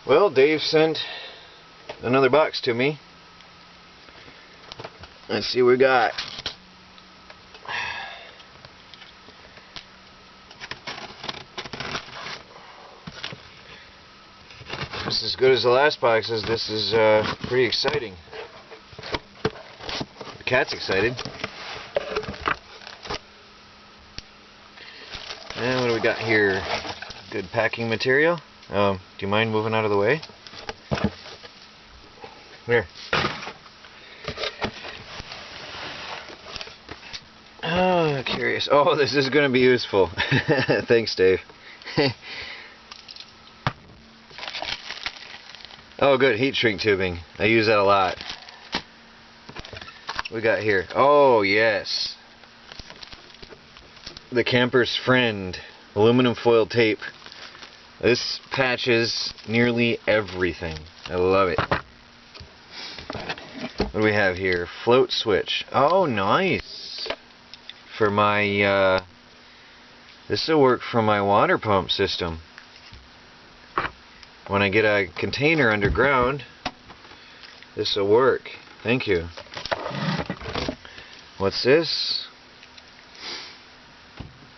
Well, Dave sent another box to me. Let's see what we got. This is as good as the last boxes. This is pretty exciting. The cat's excited. And what do we got here? Good packing material. Do you mind moving out of the way? Here. Oh, curious. Oh, this is going to be useful. Thanks, Dave. Oh, good. Heat shrink tubing. I use that a lot. What we got here? Oh, yes. The camper's friend. Aluminum foil tape. This patches nearly everything. I love it. What do we have here? Float switch. Oh, nice. For my, this will work for my water pump system. When I get a container underground, this will work. Thank you. What's this?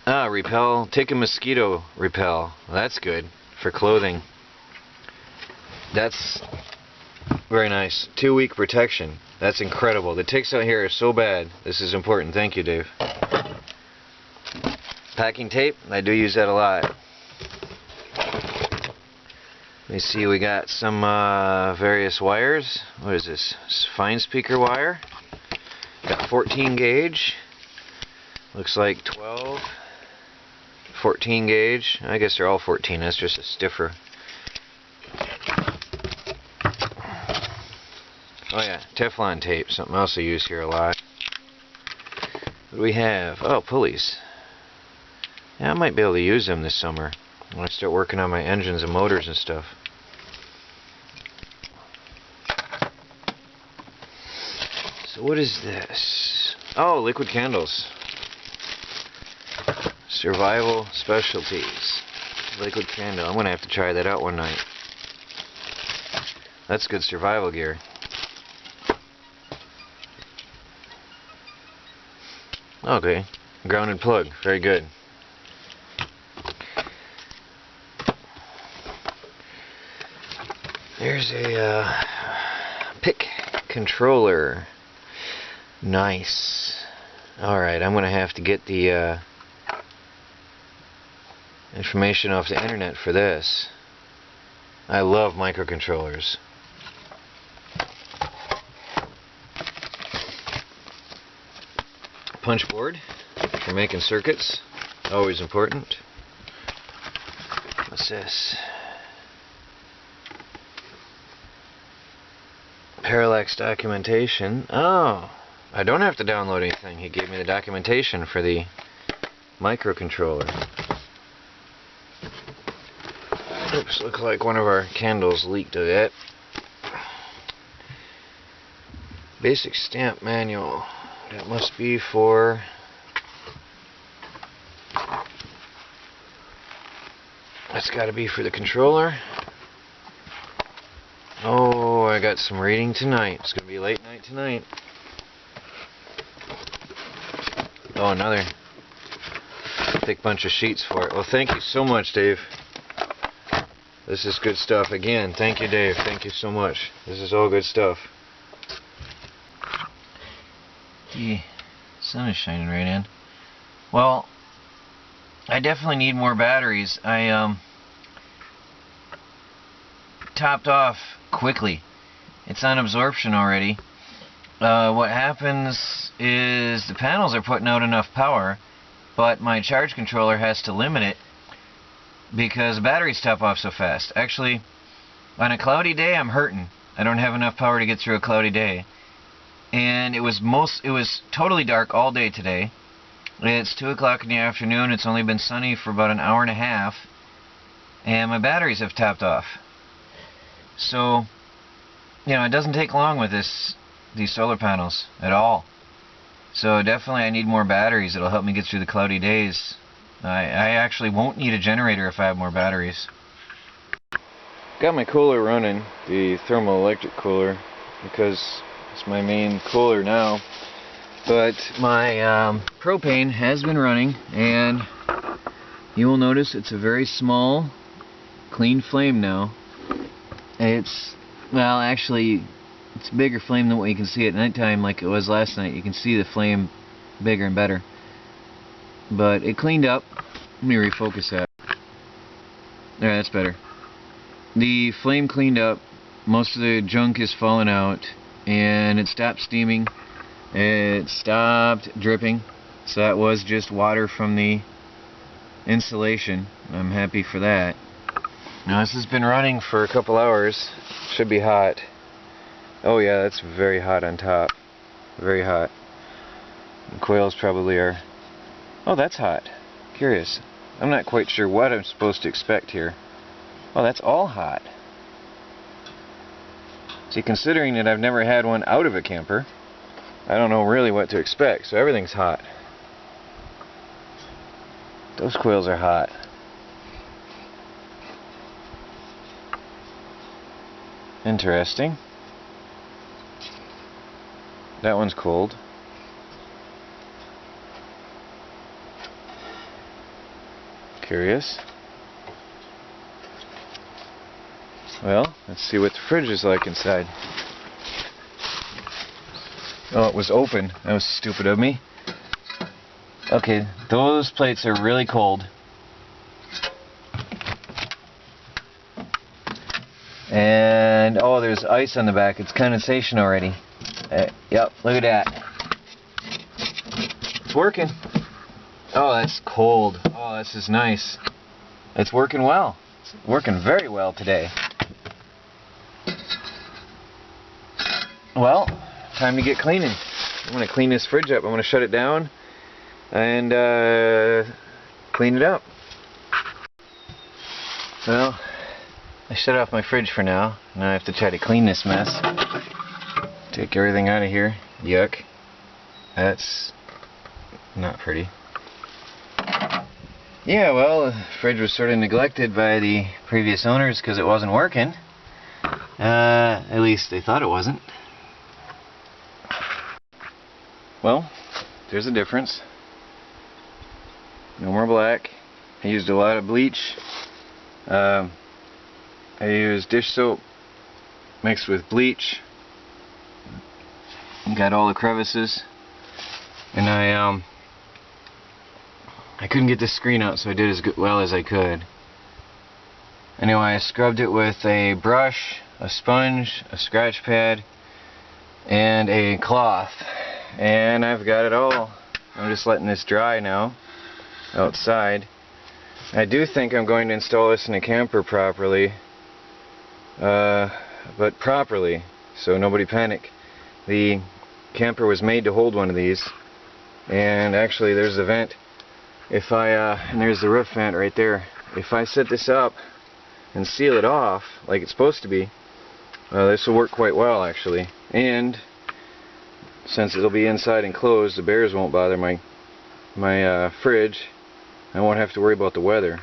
Ah, repel. Take a mosquito repel. That's good for clothing. That's very nice. 2-week protection. That's incredible. The ticks out here are so bad. This is important. Thank you, Dave. Packing tape. I do use that a lot. Let me see, we got some various wires. What is this? Fine speaker wire. Got 14 gauge. Looks like 12. 14 gauge. I guess they're all 14. That's just a stiffer. Oh yeah, Teflon tape. Something else I use here a lot. What do we have? Oh, pulleys. Yeah, I might be able to use them this summer when I start working on my engines and motors and stuff. So what is this? Oh, liquid candles. Survival Specialties. Liquid candle. I'm going to have to try that out one night. That's good survival gear. Okay. Grounded plug. Very good. There's a PIC controller. Nice. Alright, I'm going to have to get the information off the internet for this. I love microcontrollers. Punch board for making circuits. Always important. What's this? Parallax documentation. Oh, I don't have to download anything. He gave me the documentation for the microcontroller. Oops, looks like one of our candles leaked a bit. Basic stamp manual. That must be for... That's got to be for the controller. Oh, I got some reading tonight. It's going to be late night tonight. Oh, another thick bunch of sheets for it. Well, thank you so much, Dave. This is good stuff. Again, thank you, Dave. Thank you so much. This is all good stuff. The sun is shining right in. Well, I definitely need more batteries. I topped off quickly. It's on absorption already. What happens is the panels are putting out enough power, but my charge controller has to limit it because the batteries top off so fast. Actually, on a cloudy day, I'm hurting. I don't have enough power to get through a cloudy day. And it was totally dark all day today. It's 2 o'clock in the afternoon. It's only been sunny for about an hour and a half, and my batteries have topped off. So, you know, it doesn't take long with these solar panels at all. So definitely I need more batteries. It'll help me get through the cloudy days. I actually won't need a generator if I have more batteries. Got my cooler running, the thermoelectric cooler, because it's my main cooler now. But my propane has been running, and you will notice it's a very small, clean flame now. It's, well, actually, it's a bigger flame than what you can see at nighttime like it was last night. You can see the flame bigger and better. But it cleaned up. Let me refocus that. There, that's better. The flame cleaned up. Most of the junk is falling out, and it stopped steaming. It stopped dripping. So that was just water from the insulation. I'm happy for that. Now this has been running for a couple hours. Should be hot. Oh yeah, that's very hot on top. Very hot. The coils probably are... Oh, that's hot. Curious. I'm not quite sure what I'm supposed to expect here. Oh, that's all hot. See, considering that I've never had one out of a camper, I don't know really what to expect, so everything's hot. Those coils are hot. Interesting. That one's cold. Curious. Well, let's see what the fridge is like inside. Oh, it was open. That was stupid of me. Okay, those plates are really cold. And, oh, there's ice on the back. It's condensation already. Yep, look at that. It's working. Oh, that's cold. Oh, this is nice. It's working well. It's working very well today. Well, time to get cleaning. I'm going to clean this fridge up. I'm going to shut it down and clean it up. Well, I shut off my fridge for now. Now I have to try to clean this mess. Take everything out of here. Yuck. That's not pretty. Yeah, well, the fridge was sort of neglected by the previous owners because it wasn't working. At least they thought it wasn't. Well, there's a difference. No more black. I used a lot of bleach. I used dish soap mixed with bleach. Got all the crevices. And I couldn't get the screen out, so I did as well as I could. Anyway, I scrubbed it with a brush, a sponge, a scratch pad, and a cloth. And I've got it all. I'm just letting this dry now outside. I do think I'm going to install this in a camper properly, but properly, so nobody panic. The camper was made to hold one of these, and actually there's the vent. If I and there's the roof vent right there. If I set this up and seal it off like it's supposed to be, this will work quite well actually. And since it'll be inside enclosed, the bears won't bother my fridge. I won't have to worry about the weather.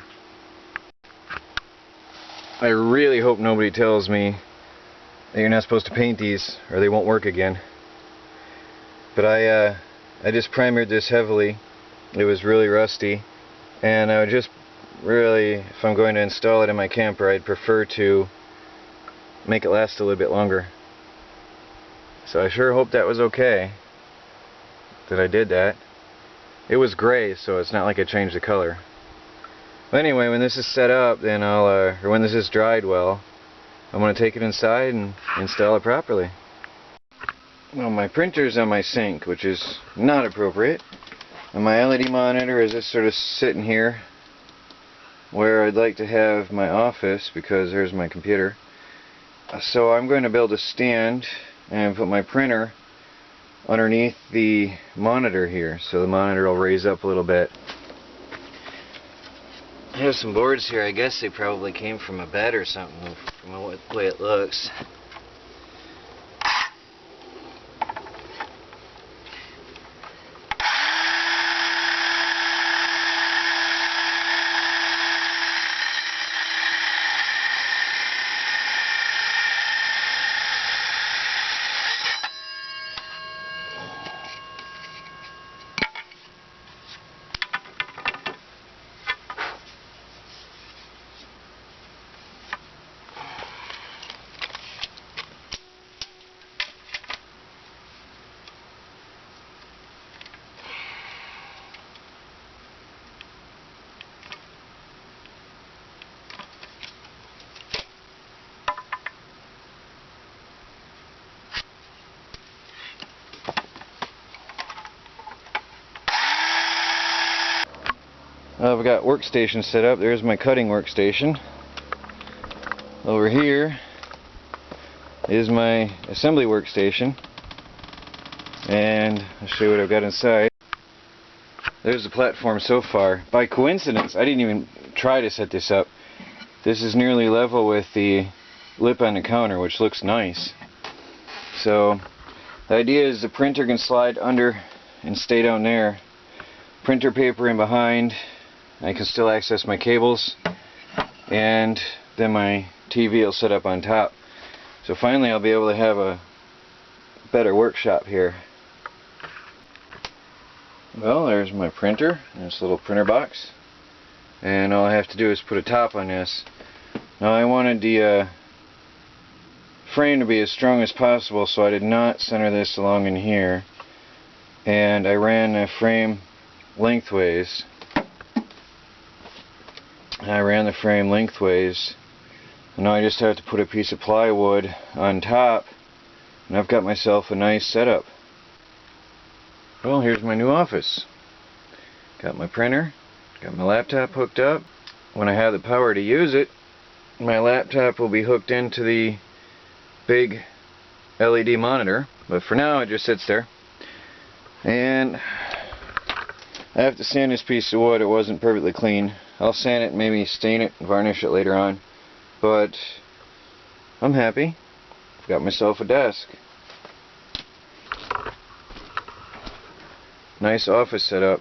I really hope nobody tells me that you're not supposed to paint these or they won't work again. But I just primered this heavily. It was really rusty, and I would just really, if I'm going to install it in my camper, I'd prefer to make it last a little bit longer. So I sure hope that was okay that I did that. It was gray, so it's not like I changed the color. But anyway, when this is set up, then or when this is dried well, I'm going to take it inside and install it properly. Well, my printer's on my sink, which is not appropriate. And my LED monitor is just sort of sitting here where I'd like to have my office, because there's my computer. So I'm going to build a stand and put my printer underneath the monitor here, so the monitor will raise up a little bit. I have some boards here. I guess they probably came from a bed or something from the way it looks. I've got workstation set up. There's my cutting workstation. Over here is my assembly workstation, and I'll show you what I've got inside. There's the platform so far. By coincidence, I didn't even try to set this up. This is nearly level with the lip on the counter, which looks nice. So the idea is the printer can slide under and stay down there. Printer paper in behind. I can still access my cables, and then my TV will sit up on top. So finally I'll be able to have a better workshop here. Well, there's my printer and this little printer box, and all I have to do is put a top on this. Now I wanted the frame to be as strong as possible, so I did not center this along in here, and I ran the frame lengthways. And now I just have to put a piece of plywood on top, and I've got myself a nice setup. Well, here's my new office. Got my printer, got my laptop hooked up. When I have the power to use it, my laptop will be hooked into the big LED monitor, but for now it just sits there. And I have to sand this piece of wood. It wasn't perfectly clean. I'll sand it, maybe stain it, and varnish it later on. But I'm happy. I've got myself a desk. Nice office setup.